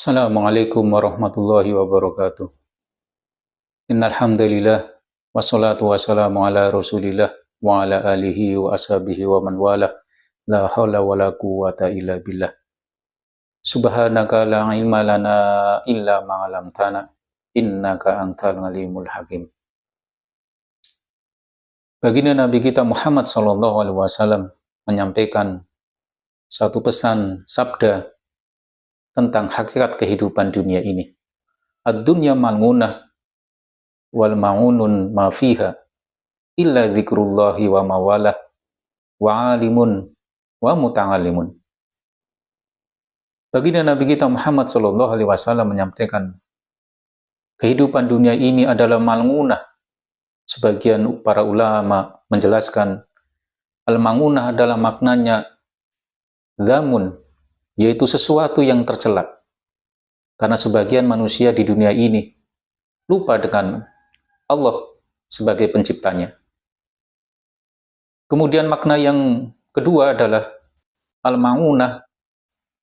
Assalamualaikum warahmatullahi wabarakatuh. Innal hamdalillah wassalatu wassalamu ala Rasulillah wa ala alihi wa ashabihi wa man wala. La haula wala quwwata illa billah. Subhanaka la ilma lana illa ma 'allamtana innaka antal alimul hakim. Baginda Nabi kita Muhammad sallallahu alaihi wasallam menyampaikan satu pesan sabda tentang hakikat kehidupan dunia ini. Ad-dunya malmunah wal ma'unun ma fiha illa dzikrullahi wa mawalah wa alimun wa muta'allimun. Baginda Nabi kita Muhammad sallallahu alaihi wasallam menyampaikan kehidupan dunia ini adalah malmunah. Sebagian para ulama menjelaskan al-malmunah adalah maknanya zamun, yaitu sesuatu yang tercela. Karena sebagian manusia di dunia ini lupa dengan Allah sebagai penciptanya. Kemudian makna yang kedua adalah al-ma'unah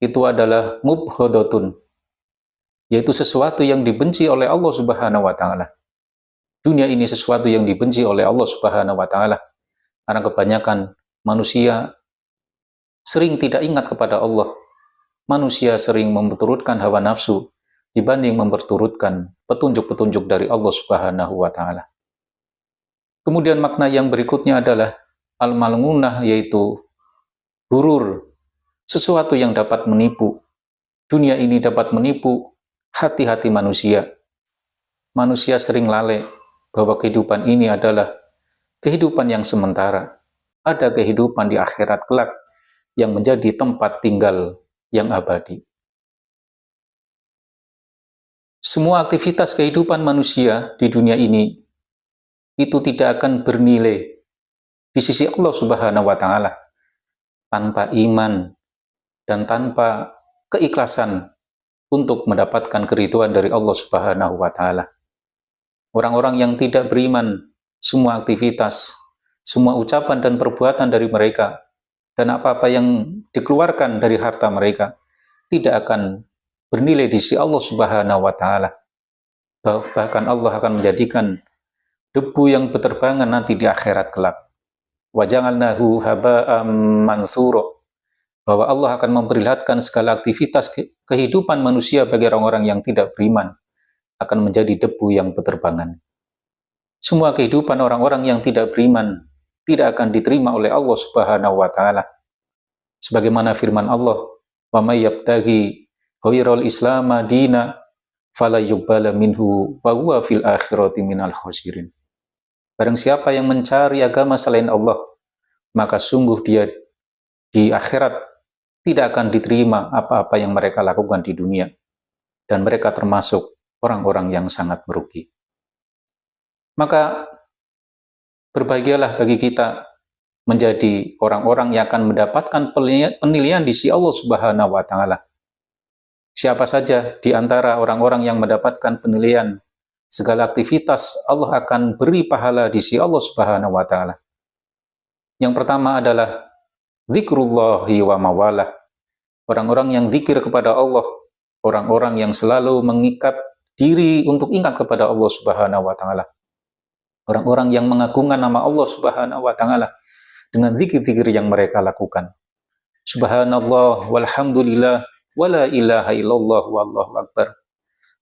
itu adalah mubghadatun, yaitu sesuatu yang dibenci oleh Allah Subhanahu wa taala. Dunia ini sesuatu yang dibenci oleh Allah Subhanahu wa taala karena kebanyakan manusia sering tidak ingat kepada Allah. Manusia sering memperturutkan hawa nafsu dibanding memperturutkan petunjuk-petunjuk dari Allah Subhanahu wa taala. Kemudian makna yang berikutnya adalah al-malmunah, yaitu hurur, sesuatu yang dapat menipu. Dunia ini dapat menipu hati-hati manusia. Manusia sering lalai bahwa kehidupan ini adalah kehidupan yang sementara. Ada kehidupan di akhirat kelak yang menjadi tempat tinggal yang abadi. Semua aktivitas kehidupan manusia di dunia ini itu tidak akan bernilai di sisi Allah Subhanahu wa taala tanpa iman dan tanpa keikhlasan untuk mendapatkan keridhaan dari Allah Subhanahu wa taala. Orang-orang yang tidak beriman, semua aktivitas, semua ucapan dan perbuatan dari mereka, dan apa-apa yang dikeluarkan dari harta mereka, tidak akan bernilai di sisi Allah Subhanahu wa taala. Bahkan Allah akan menjadikan debu yang berterbangan nanti di akhirat kelak. Wa ja'alnahu haba'am mansura, bahwa Allah akan memperlihatkan segala aktivitas kehidupan manusia bagi orang-orang yang tidak beriman akan menjadi debu yang berterbangan. Semua kehidupan orang-orang yang tidak beriman tidak akan diterima oleh Allah Subhanahu wa taala. Sebagaimana firman Allah, "Wa may yabtaghi ghairal islama dina fala yuqbala minhu wa huwa fil akhirati minal khasirin." Barang siapa yang mencari agama selain Allah, maka sungguh dia di akhirat tidak akan diterima apa-apa yang mereka lakukan di dunia, dan mereka termasuk orang-orang yang sangat merugi. Maka berbahagialah bagi kita menjadi orang-orang yang akan mendapatkan penilaian di sisi Allah Subhanahu wa taala. Siapa saja di antara orang-orang yang mendapatkan penilaian segala aktivitas, Allah akan beri pahala di sisi Allah Subhanahu wa taala. Yang pertama adalah dzikrullahi wa mawalah. Orang-orang yang zikir kepada Allah, orang-orang yang selalu mengikat diri untuk ingat kepada Allah Subhanahu wa taala. Orang-orang yang mengagungkan nama Allah Subhanahu wa taala dengan zikir-zikir yang mereka lakukan. Subhanallah walhamdulillah wala ilaha illallah wallahu akbar.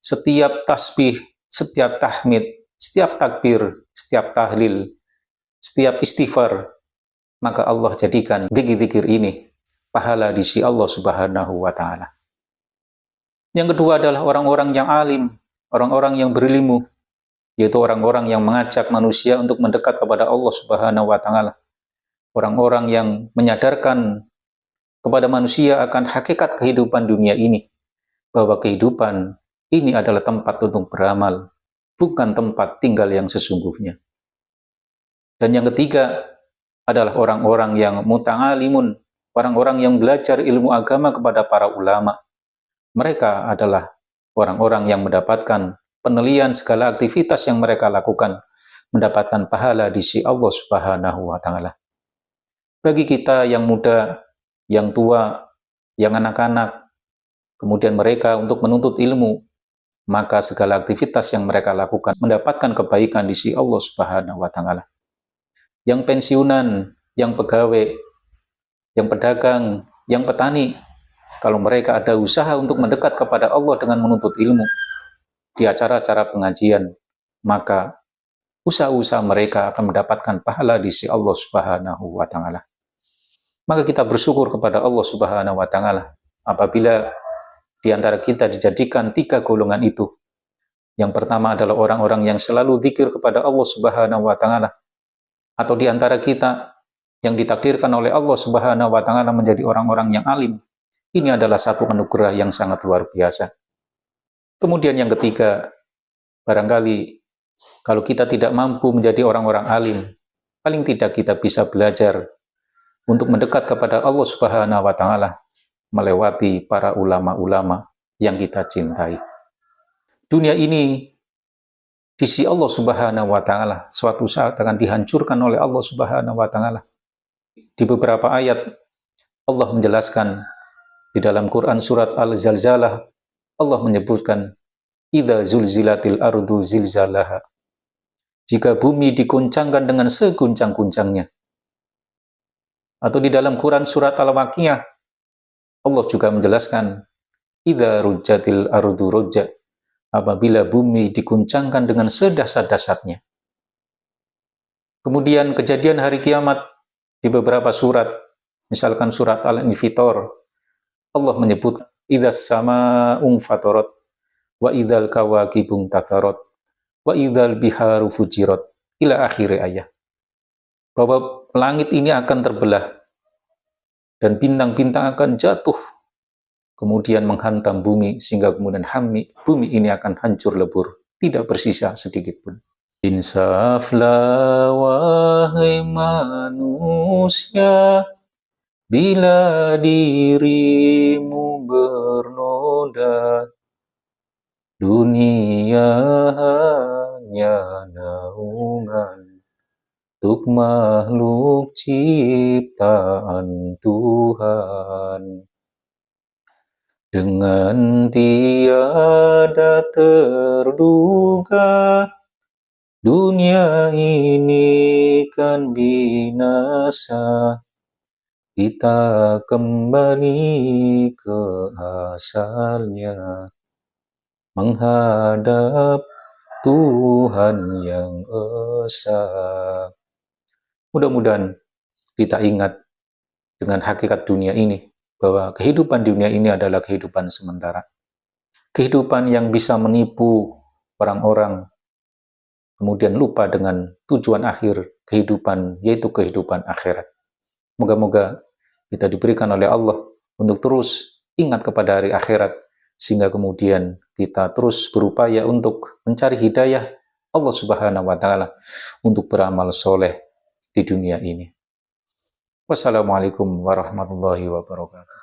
Setiap tasbih, setiap tahmid, setiap takbir, setiap tahlil, setiap istighfar, maka Allah jadikan zikir-zikir ini pahala di sisi Allah Subhanahu wa taala. Yang kedua adalah orang-orang yang alim, orang-orang yang berilmu, yaitu orang-orang yang mengajak manusia untuk mendekat kepada Allah Subhanahu wa taala. Orang-orang yang menyadarkan kepada manusia akan hakikat kehidupan dunia ini, bahwa kehidupan ini adalah tempat untuk beramal, bukan tempat tinggal yang sesungguhnya. Dan yang ketiga adalah orang-orang yang muta'alimun, orang-orang yang belajar ilmu agama kepada para ulama. Mereka adalah orang-orang yang mendapatkan penilaian segala aktivitas yang mereka lakukan, mendapatkan pahala di sisi Allah Subhanahu wa taala. Bagi kita yang muda, yang tua, yang anak-anak, kemudian mereka untuk menuntut ilmu, maka segala aktivitas yang mereka lakukan mendapatkan kebaikan di sisi Allah Subhanahu wa taala. Yang pensiunan, yang pegawai, yang pedagang, yang petani, kalau mereka ada usaha untuk mendekat kepada Allah dengan menuntut ilmu di acara-acara pengajian, maka usaha-usaha mereka akan mendapatkan pahala di sisi Allah Subhanahu wa taala. Maka kita bersyukur kepada Allah Subhanahu wa taala apabila di antara kita dijadikan 3 golongan itu. Yang pertama adalah orang-orang yang selalu zikir kepada Allah Subhanahu wa taala, atau di antara kita yang ditakdirkan oleh Allah Subhanahu wa taala menjadi orang-orang yang alim. Ini adalah satu anugerah yang sangat luar biasa. Kemudian yang ketiga, barangkali kalau kita tidak mampu menjadi orang-orang alim, paling tidak kita bisa belajar untuk mendekat kepada Allah Subhanahu wa taala melewati para ulama-ulama yang kita cintai. Dunia ini di sisi Allah Subhanahu wa taala suatu saat akan dihancurkan oleh Allah Subhanahu wa taala. Di beberapa ayat Allah menjelaskan di dalam Quran surat Al-Zalzalah, Allah menyebutkan idza zulzilatil ardu zilzalaha. Jika bumi diguncangkan dengan seguncang-guncangnya. Atau di dalam Quran surat Al-Waqiah, Allah juga menjelaskan idza rujjatil ardu rujja, apabila bumi diguncangkan dengan sedahsyat-dahsyatnya. Kemudian kejadian hari kiamat di beberapa surat, misalkan surat Al-Infitor, Allah menyebut idzas sama'u fatarat wa idzal kawakibun tatharat wa idzal biharu fujirat ila akhir ayat. Bahwa langit ini akan terbelah dan bintang-bintang akan jatuh kemudian menghantam bumi sehingga kemudian bumi ini akan hancur lebur, tidak bersisa sedikit pun. Insaflah wahai manusia, bila dirimu bernoda, dunia hanya naungan untuk makhluk ciptaan Tuhan. Dengan tiada terduga, dunia ini kan binasa. Kita kembali ke asalnya, menghadap Tuhan yang esa. Mudah-mudahan kita ingat dengan hakikat dunia ini, bahwa kehidupan dunia ini adalah kehidupan sementara. Kehidupan yang bisa menipu orang-orang, kemudian lupa dengan tujuan akhir kehidupan, yaitu kehidupan akhirat. Moga-moga kita diberikan oleh Allah untuk terus ingat kepada hari akhirat, sehingga kemudian kita terus berupaya untuk mencari hidayah Allah Subhanahu wa taala untuk beramal soleh di dunia ini. Wassalamualaikum warahmatullahi wabarakatuh.